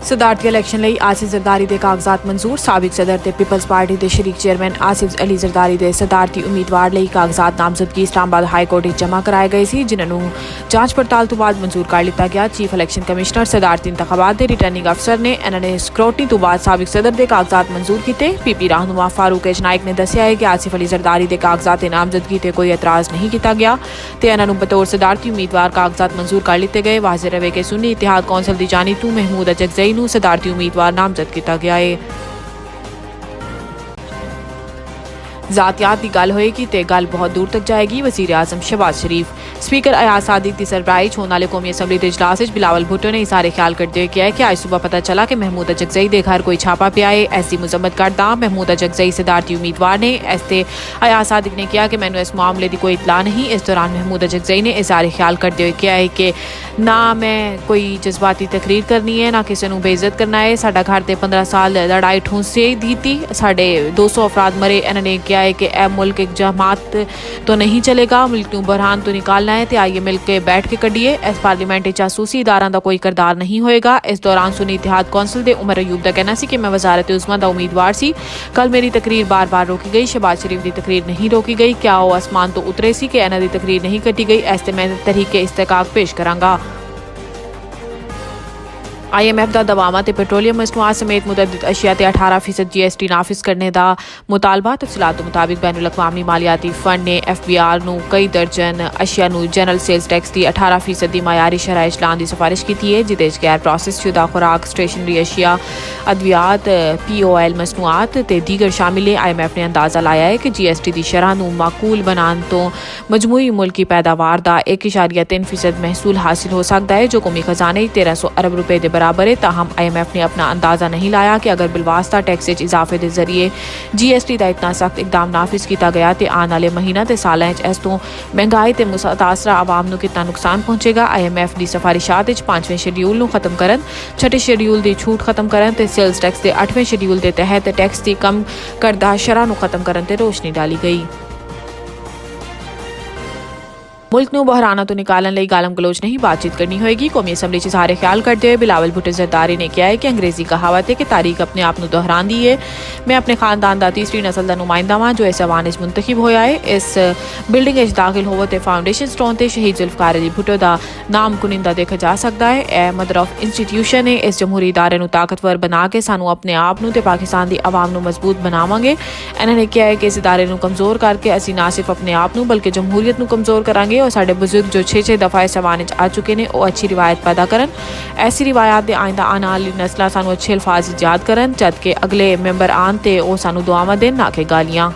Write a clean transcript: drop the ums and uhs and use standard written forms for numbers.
सदारती election लई आसिफ जरदारी दे कागजात मंजूर। साबिक सदर ते पीपल्स पार्टी दे शरीक चेयरमैन आसिफ अली जरदारी दे सदारती उम्मीदवार लई कागजात नामजदगी इस्लामाबाद हाई कोर्ट विच जमा कराए गए सी, जिन्हां नूं जांच पड़ताल तो बाद मंजूर कर लिता गया। चीफ इलैक्शन कमिश्नर सदारती इंतखाबात दे रिटर्निंग अफसर ने इन्हां ने स्क्रूटनी तो बाद साबिक सदर दे कागजात मंजूर कीते। पीपी रहनुमा फारूक एच नाइक ने दस्सिया है कि आसिफ अली जरदारी दे कागजात ते नामजदगी ते कोई एतराज़ नहीं किया गया ते इन्हां नूं बतौर सदारती उम्मीदवार कागजात मंजूर कर लिते गए। वाज़ेह रहे कि सुन्नी इत्तेहाद कौंसल दी जानिब तो महमूद अजगज़ई नूं सदारती उम्मीदवार नामजद किया गया है। ज़ातियात की गल होएगी तो गल बहुत दूर तक जाएगी। वज़ीर आज़म शहबाज शरीफ स्पीकर अयाज सादिक की सरबराही होने वाले कौमी असम्बली के इजलास में बिलावल भुट्टो ने इशारे ख्याल करते हुए कहा कि आज सुबह पता चला कि महमूद अजगज़ई के घर कोई छापा पिया है। ऐसी मुजम्मत करदा महमूद अजगज़ई सदारती उम्मीदवार ने ऐसे अयाज सादिक ने कहा कि मैंने इस मामले की कोई इतला नहीं। इस दौरान महमूद अजगज़ई ने इशारे ख्याल करते हुए कहा है कि ना मैं कोई जज्बाती तकरीर करनी है, ना किसी को बेइज्जत करना है। साडा घर ते 15 साल लड़ाई ठूंसे दी थी, साढ़े 200 अफराद मरे। इन्होंने कहा है कि ए मुल्क एक जमात तो नहीं चलेगा, मुल्क को बहरान तो निकालना है तो आइए मिल के बैठ के कढ़िए। इस पार्लीमेंट जासूसी इदारा का कोई किरदार नहीं होएगा। इस दौरान सुन्नी इत्तेहाद कौंसल के उमर अयूब का कहना सी कि मैं वजारत उज़्मा का उम्मीदवार सी। कल मेरी तकरीर बार बार रोकी गई, शहबाज शरीफ की तकरीर नहीं रोकी गई। क्या वो आसमान तो उतरे सी कि इन्हां दी तकरीर नहीं कटी गई। ऐसे मैं तहरीके इस्तेकाक पेश करांगा। IMF का दवामा ते पेट्रोलियम मसनूआत समेत मुतअद्दिद अशिया ते 18% GST नाफिज करने का मुतालबा। तफसीलात मुताबिक बैनुल अक़वामी मालियाती फंड ने FBR नूं कई दर्जन अशिया नूं जनरल सेल्स टैक्स की 18% दी मायारी शरह चलाने की सिफारिश की है, जिहदे च गैर प्रोसेस शुदा खुराक, स्टेशनरी अशिया, अद्वियात, POL मसनूआत ते दीगर शामिल है। IMF ने अंदाज़ा लाया है कि GST की शरह नूं माकूल बनाने तो मजमूई मुल्की पैदावार का 1.3% महसूल हासिल हो सकता है, जो कौमी खजाने 1300 अरब रुपए के बराबर है। ताहम IMF ने अपना अंदाज़ा नहीं लाया कि अगर बिलवास्ता टैक्स इजाफे के जरिए GST का इतना सख्त इकदाम नाफिज किया गया तो आने वाले महीना ते सालां इस तो महंगाई ते मुतासरा आवाम नूं कितना नुकसान पहुंचेगा। IMF की सिफारिशात 5वें शेड्यूल नूं खत्म करन, 6ठे शेड्यूल की छूट खत्म करन ते सेल्स टैक्स के 8वें शेड्यूल के तहत टैक्स की कम करदा शरह नूं खत्म करन ते रोशनी डाली गई। मुल्क नूं बहराना तो निकालने लई गालम गलोच नहीं, बातचीत करनी होगी। कौमी असम्बली च सारे ख्याल करते हुए बिलावल भुट्टो जरदारी ने कहा है कि अंग्रेजी कहावत है कि तारीख अपने आप नूं दोहरान दी है। मैं अपने खानदान का तीसरी नस्ल का नुमाइंदा हाँ जो इस ऐवान च मुंतखब होया है। इस बिल्डिंग दाखिल होवो ते फाउंडेशन स्टोन ते शहीद जुल्फकार अली भुट्टो का नाम कुनिंदा देखा जा सकता है। ए मदर ऑफ इंस्टीट्यूशन है। इस जमहूरी इदारे नूं ताकतवर बना के सानू अपने आप नूं ते पाकिस्तान की आवाम नूं मजबूत बनावांगे। इन्होंने कहा है कि इस इदारे नूं कमज़ोर करके असी ना सिर्फ अपने आप नूं बल्कि जमहूरीयत नूं कमज़ोर करांगे और साडे बुजुर्ग जो 6 दफा इस ऐवान आ चुके हैं वो अच्छी रिवायत पैदा करन। ऐसी रिवायत आइंदा आने वाली नस्लां सानू अच्छे अल्फाज याद करन, जबकि अगले मैंबर आन ते वो सानू दुआवां देन, ना कि गालियां।